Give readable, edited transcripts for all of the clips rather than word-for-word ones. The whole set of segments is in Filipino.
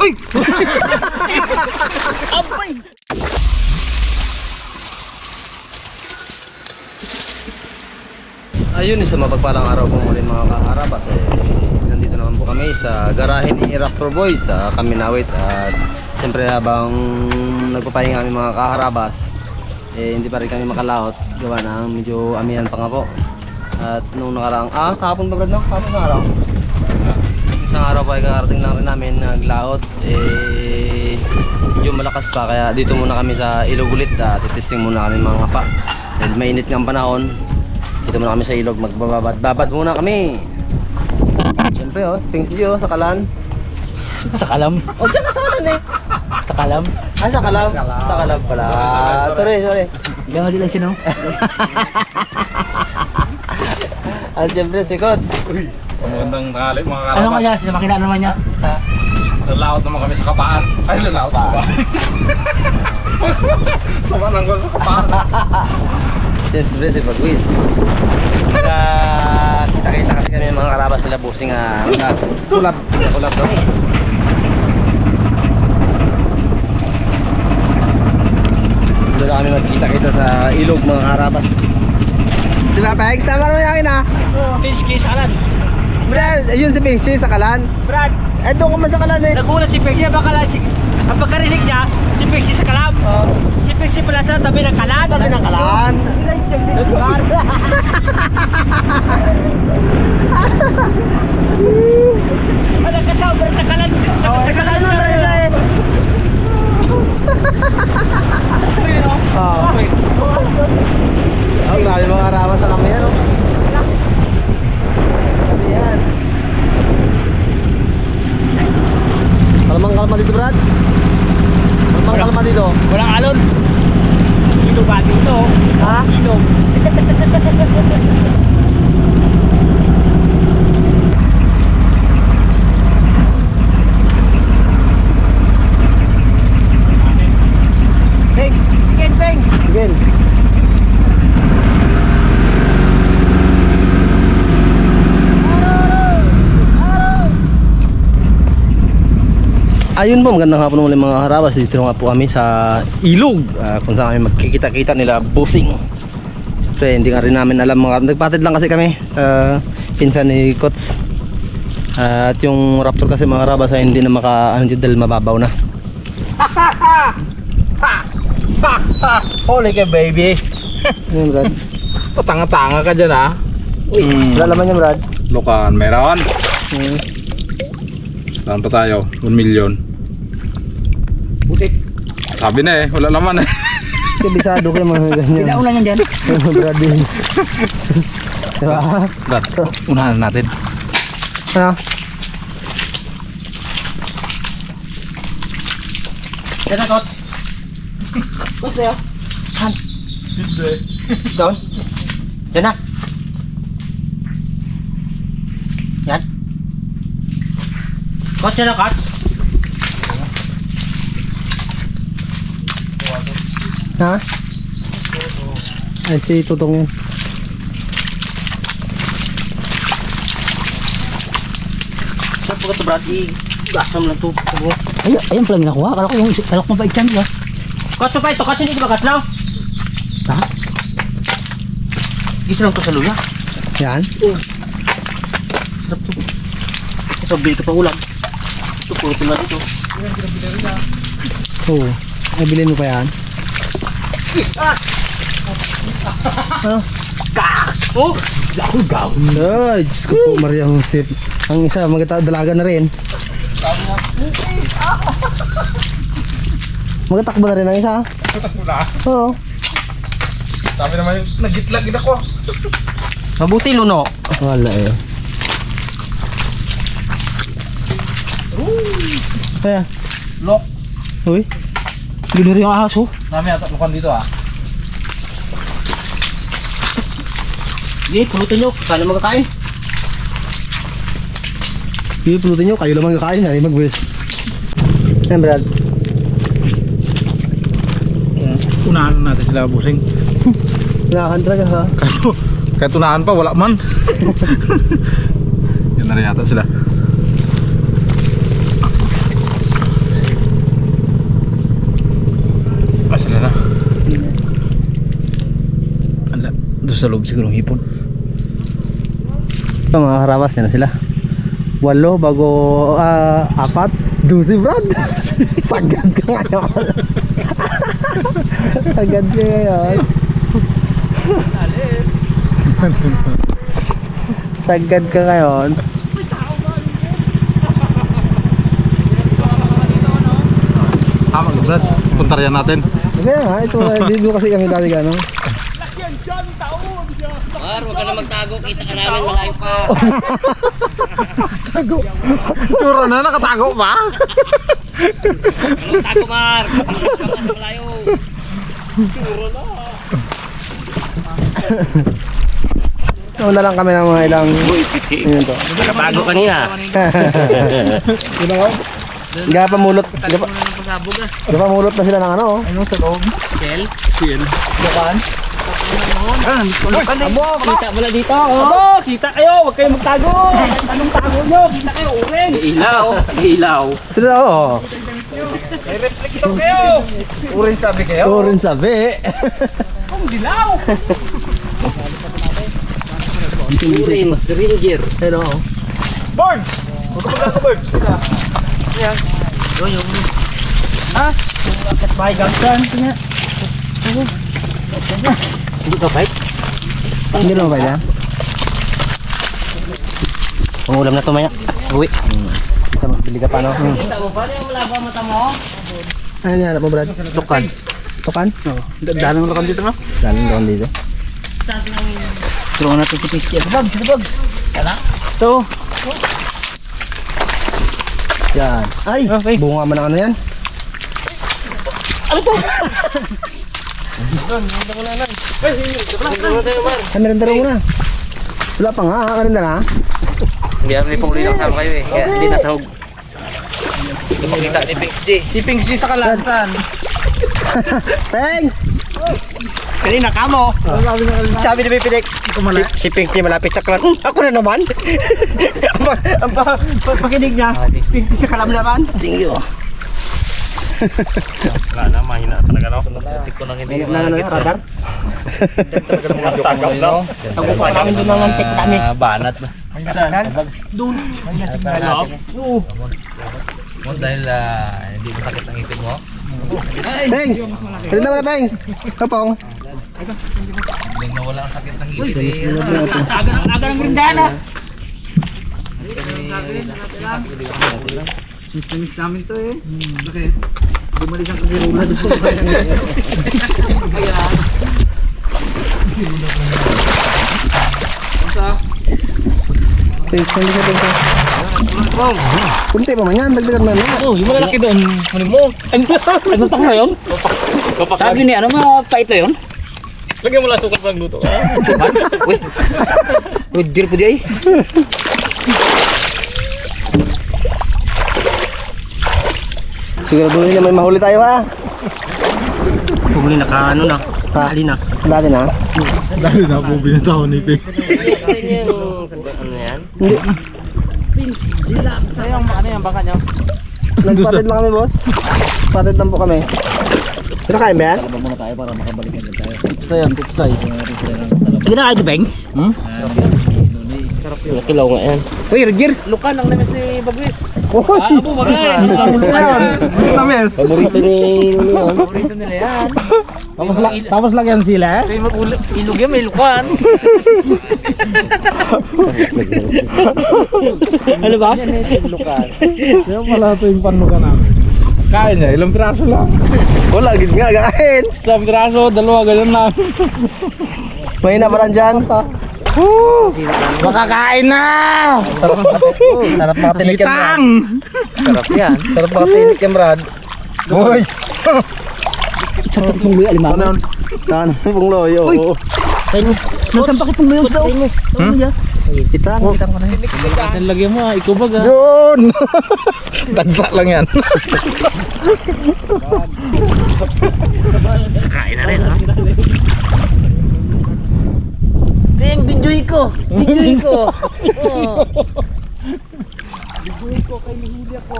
Uy! Abay! Ayun, sa mapagpalang araw po muli mga kaharabas. Nandito naman po kami sa garahe ni Raptor Boys sa Kaminawit. At siyempre habang nagpapahinga kami mga kaharabas, hindi pa rin kami makalaot. Gawa na medyo amihan pa nga po. At nung nakaraang, kahapon ba Brad no? Kahapon na araw. Isang araw pa ay kakarating lang rin namin naglaot. Medyo malakas pa kaya dito muna kami sa ilog ulit. Titesting muna kami mga pa. Dahil mainit ng panahon. Dito muna kami sa ilog, magbababad muna kami. Siyempre sa Pingsio, sa Kalan. Sa kalam? Diyan ka sa Kalan eh. Sa kalam? Sa Kalam? Sa Kalam pala. Sorry. Ilang hali lang siya no? At siyempre si Kots. Sa magandang tanghali mga karabas. Ano kaya? Sa makina naman niya? Lalaot naman kami sa kapaan. Ay, lalaot sa kapaan. Sama nang ko sa kapaan. Siyempre si Pagwis. Kita-kita kasi kami mga karabas sila busing kulab. Kulab daw. Doon na kami magkita-kita sa ilog mga karabas. Diba Pegs? Tama naman yung akin Pinski sa kalan. Brad, yun si Pingsio sa Kalan. Brad, Doon ka man sa Kalan eh. nagulat si Pinski. Baka ang pagkarinig niya, si Pinski sa kalam. Si Pinski pala sa tabi ng kalan. Tabi ng Kalan. Ano kasama sa kalan? Sa Kalan naman talaga siya eh. Ang grabe mga karabas sa kami yan. Ayan. Kalmang-kalma dito Brad. Kalmang-kalma dito. Walang alon. Dito ba dito? Ha? Dito. Peng! Again. Ayun po, magandang hapon ulit mga harabas. Dito nga po kami sa ilog kung saan kami magkikita-kita nila busing. Siyempre hindi nga rin namin alam nagpatid lang kasi kami pinsan ni Kots. At yung Raptor kasi mga harabas ay hindi na dahil mababaw na. Holy ka baby. Ayun Brad. Tanga-tanga ka dyan ha. Uy, wala laman yan Brad. Lokan, meron. Saan pa tayo? 1 million. Butik. Sabi na wala laman Kabisado kayo mga ganyan. Pinauna niyan dyan. Brad din. Sus. Diba? Brad, unahan natin. Ano? Yan na tot. What's there? Han. Doon. Yan na. Yan. Kot siya na kot. Ha? Ay si Tutong yan. Saan po ka ito Brad? Gasam lang ito. Ayun pala nakuha. Kala ko yung talok mo pa ikyan nila. Kot pa ito. Kot siya dito ba kot na? Ha? Gisa lang ito sa luya. Yan. Sarap ito. Ito bili ka pa ulam. Ito puro ito na dito. Oo. Ay bilhin mo pa yan. Ano? Oh! Gaw! Ay, Diyos ko po Maria Josep. Ang isa dalaga na rin. Magatakbo na rin ang isa. Tatakbo na. Oo. Sabi naman yung nagitlag ako. Mabuti luno. Wala eh. Kaya. Lock. Uy. Ginuri yung ahas oh. Dami ata lokan dito Sige, pulutin nyo. Sana magkakain. Sige, pulutin nyo. Kayo naman kakain. Ay, mag-west. Yan, Brad. Unahan natin sila busing. Nakakan talaga ha. Kaso, kahit unahan pa, wala man. Yan na rin yata sila. sa loob siguro ng hipon. Ito mga karabas, yan na sila. 8 bago 4. 12 Brad. Sagad ka ngayon. Sagad ka ngayon. Sagad ka ngayon. Tama ka Brad, puntaryan natin. Kaya nga, ito dito kasi kami dati gano'n. Mar, huwag ka na magtago. Kita ka namin, malayo pa. Tsura na, nakatago pa. Magtago, Mar. Malayo. Una lang kami ng mga ilang minuto. Nakabago kanina. Gapamulot na sila ng ano. Ano sa loob? Shell. Bukan? Abo, kita mo na dito. Abo, kita kayo. Huwag kayo magtago. Anong tago nyo? Kita kayo, uring. Ilaw. Ilaw. Ito na oo. May reflector kayo. Urin sabi kayo? Urin sabi. Ang dilaw. Urin, Stringer. Pero Birds! Huwag ka magkaka birds. Yung lakad bahay gangsan. Hindi ka bite? hindi naman ba yan? Pangulam na to maya. Uwi. Sa magbili ka pa no? Kita mo pa yung malabo ang mata mo? Ano yan po Brad? Tukan. Tukan? Dalang lakad dito na. Dalang doon dito. Tulungan natin si Pisky. Sabag. Kala? Ito. Yan. Ay! Okay. Bunga mo ng ano yan? Ay, merendaro mo na. Wala pa nga, merenda na. Hindi kami pong ulit lang sama kayo eh. Kaya hindi nasahog. Ipakita ni Pings G. Si Pings G sa Kalansan. Thanks! Kanina kamo. Sabi ni Pipinik. Si Pings G malapit sa kalam. Ako na naman. Ang pakinig niya. Pings G sa kalam naman. Thank you. Wala na, mahina talaga no. Tik ko nang hindi radar? Tagap no. Ako pa namin doon ng antik kami. Banat ba? Doon. Mo dahil hindi masakit ang ipin mo. Thanks! Merenda mo na, thanks! Kapong. Hindi na wala ang sakit ng ipin. Aga ng grindana. Miss namin to eh. Bakit? Bumalik ang kasirula dito. Thanks, hindi ka thanks. Kunti pa man yan, dagdagan mo na. Oh, yung malalaki doon. Ano mo? Ano pa nga yun? Sabi ni ano mapait na yun? Lagyan mo lang sukat pang luto. Uy. Uy, dir po di ay. Siguro doon na may mahuli tayo ha. Pumuli na ka ano na. Dali na. Dali na. Dahil na po binataw ni Ping. Ano yan? Ano yan baka nyo? Nagpatid lang kami boss. Patid lang po kami. Pero kain ba yan? Sige na kayo, Beng. Kilaw nga yan. Uy, Roger, lukan ang namin si Bagwis. Abo, bagay. Tamis. Paborito ni Luli yan. Paborito nila yan. Tapos lagyan sila. Kaya ilog yan, may lukan. Ano ba? Lukan. Kaya pala ito yung panuka namin. Kain niya, ilang piraso lang. Wala, gid nga kain. Isang piraso, dalawa, ganyan lang. May na ba lang dyan? Makakain na! Sarap makatinik yan Brad. Sarap yan. Sarap makatinik yan Brad. Uy! Sarap pong luya, limangan. Ano pong loyo? Nasampak itong luya sa daw. Kita ko na. Saan lagyan mo ikaw ba ga? Yun! Tagsa lang yan. Kain na rin ha. Beng, videoy ko. Videoy ko. Videoy ko, kay Lihuli ako.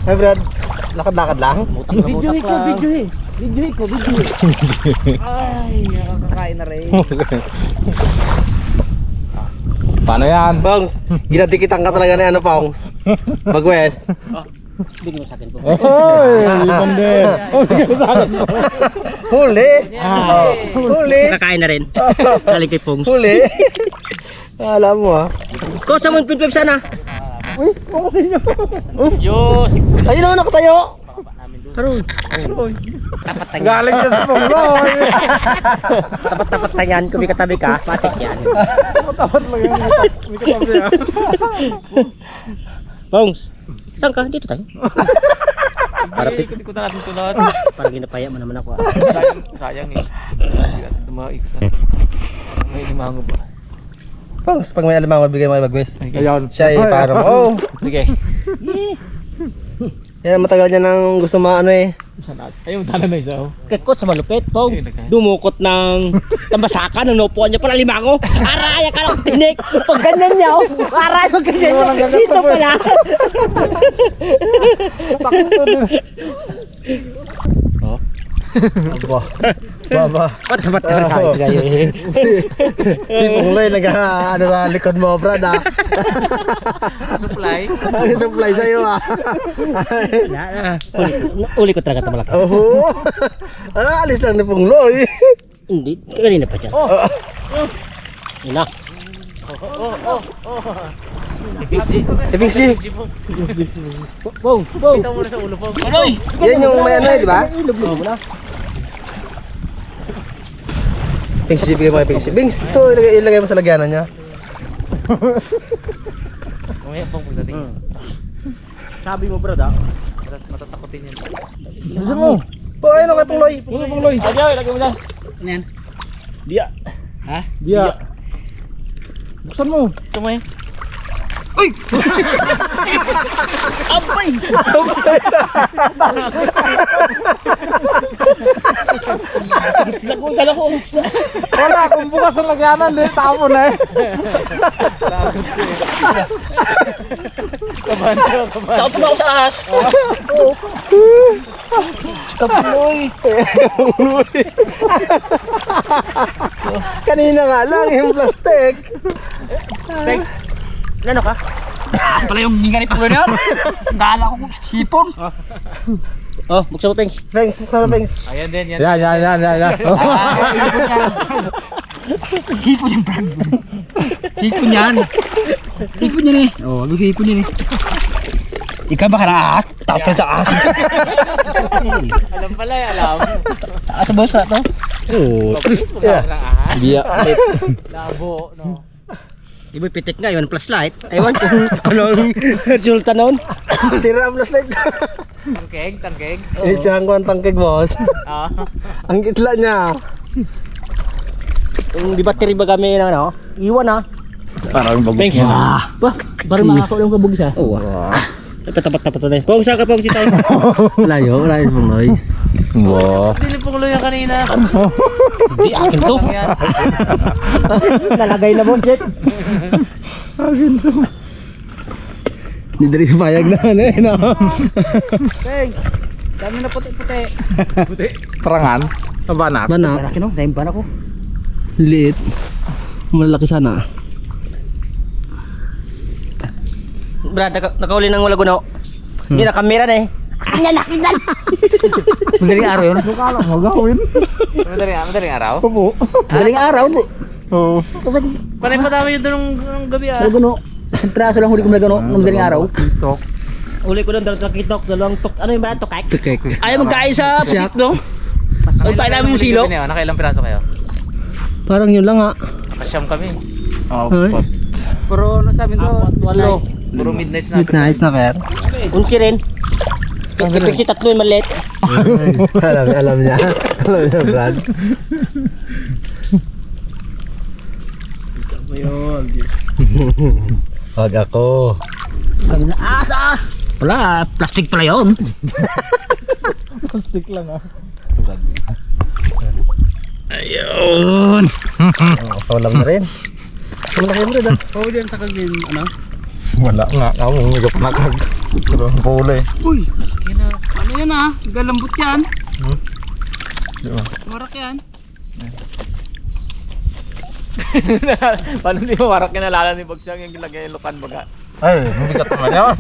Hey Brad, lakad-lakad lang. Videoy ko, videoy. Video ko, video. Ay, nakakakain na rin. Paano yan? Pongs, ginadikitan ka talaga na ano, Pongs. Bagwes. Bigyan mo sa akin po. Oy, ibang din. Oh, bigyan mo sa akin. Huli. Huli. Nakakain na rin. Galing kay Pongs. Huli. Alam mo ah. Coach, sa mga pinpip sana. Uy, makasin nyo. Diyos. Ayun naman ako tayo. Karoon. Tapat tanyan. Galing yan sa Pongloy. Tapat-tapat tanyan. Kung may katabi ka, matik yan. Tapat lang yan. May katabi ah. Pongs. Saan ka? Dito tayo. Para pit. Hindi ko na natin tulad. Parang ginapaya mo naman ako. Sayang eh. Tumaik na. May limango ba? Pongs, pag may alamang mabigay mo kay Bagwes. Ayun. Siya ay parang, oh. Sige. Yan, matagal niya nang gusto maano eh. Ayun, tala na isa. Kay Coach, malupit. Pong. Dumukot ng tambasakan. Ang naupuan niya pala limango. Aray, akala ko tinik. Pag ganyan niya, oh. Aray, pag ganyan niya. Dito pala. Sakto din. Aba. Baba. Ba't ka sa akin kayo eh. Si Pongloy ano sa likod mo, Brad ah. Supply. Ang supply sa'yo ah. Uli ko talaga ito malaki. Oo. Ano, alis lang ni Pongloy. Hindi, kanina pa dyan. Yun na. Ipiksi. Pong, Pong. Ito muna sa ulo, Pong. Aloy! Yan yung may ano eh, di ba? Pings, bigay mo kay Pings. Pings, ito ilagay mo sa lagyanan niya. Mamaya pong pagdating. Sabi mo, brad, ah. Matatakotin yan. Gusto mo? Po, ayun kay Pongloy. Pongloy. Ayaw, ilagay mo dyan. Ano yan? Biya. Ha? Biya. Buksan mo. Ito mo eh. Abay! Nakugal ako. Wala, kung bukas ang lagyanan, di tapon eh. Takot na ako sa ahas. Kaploy. Kanina nga lang yung plastic. Thanks. Ano ka? Pala yung hinga ni Pangloy na yan. Kala ko hipon. Oh, buksan mo, Pengs. Pengs, buksan mo, Pengs. Ayan din, yan. Yan. Hipon yung brand mo. Hipon yan. Hipon yan eh. Oo, hipon yan eh. Ikaw ba ka na ahas? Takot ka sa ahas. Alam pala eh, alam. Taas sa boss na to. Oo. Pagkis mo na ng ahas. Biya. Labo, no? Di ba pitik nga yun, plus light. Ewan kung anong resulta noon. Sira ang flashlight. Tangkeg. Itsahan ko ang tangkig, boss. Ah. Ang kitla niya. Yung di battery ba kami ng ano? Iwan ah. Parang bagok mo. Ba, parang makakaulong ka bugisa. Oo. Tapat na. Pong, saan ka pong si tayo? Layo Pongloy. Wow. Hindi ni Pongloy yan kanina. Di akin to. Yan. Nalagay na mo, Jet. Akin to. Hindi dari sa payag na ano eh, no? Peng, dami na puti-puti. Parangan. Mabanat. Mana? Malaki no, dahil ba na ko? Liit. Malaki sana. Brad, nakauli ng wala guno. Hindi na kamera na eh. Ang lalaki dyan! Madaling araw yun. Kala mo gawin. Madaling araw? Opo. Madaling araw po. Oo. Panay pa dami yun doon ng gabi ah. Wala guno. Isang traso lang huli ko na guno ng madaling araw. TikTok. Uli ko lang dalawang kitok, dalawang tok. Ano yung ba? Tokak? Tukek. Ayaw magkain sa putik no? Ay, tayo namin yung silo. Nakailang piraso kayo? Parang yun lang ah. Nakasyam kami. Apat. Pero ano sabi Apat, walo. Puro midnight na. Midnight na per. Unsi rin. Kasi tatlo yung maliit. alam niya. Alam niya, Brad. Wag ako. Asas! Wala, plastic pala yun. Stick lang ah. Ayun. Kawalam na rin. Malaki mo rin ah. Oo dyan sa kagin, ano? Wala nga. Ako may kapanakag. Pero pula eh. Uy! Ano yan ah? Galambot yan. Marak yan. Paano di mo marak kinalala ni Bagsang yung gilagay yung lukan baga? Ay, mabigat naman yan.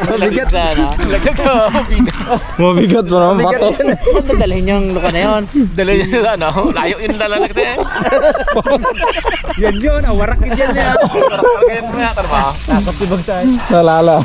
Mabigat sa ano? Lagdag sa pino. Mabigat mo naman bato. Ba't dadalhin yung lukan na yun? Dalhin niya sa ano? Layo yun lalag na Yan yun, warak din yan. Marak mo yan. Tarba. Nalala.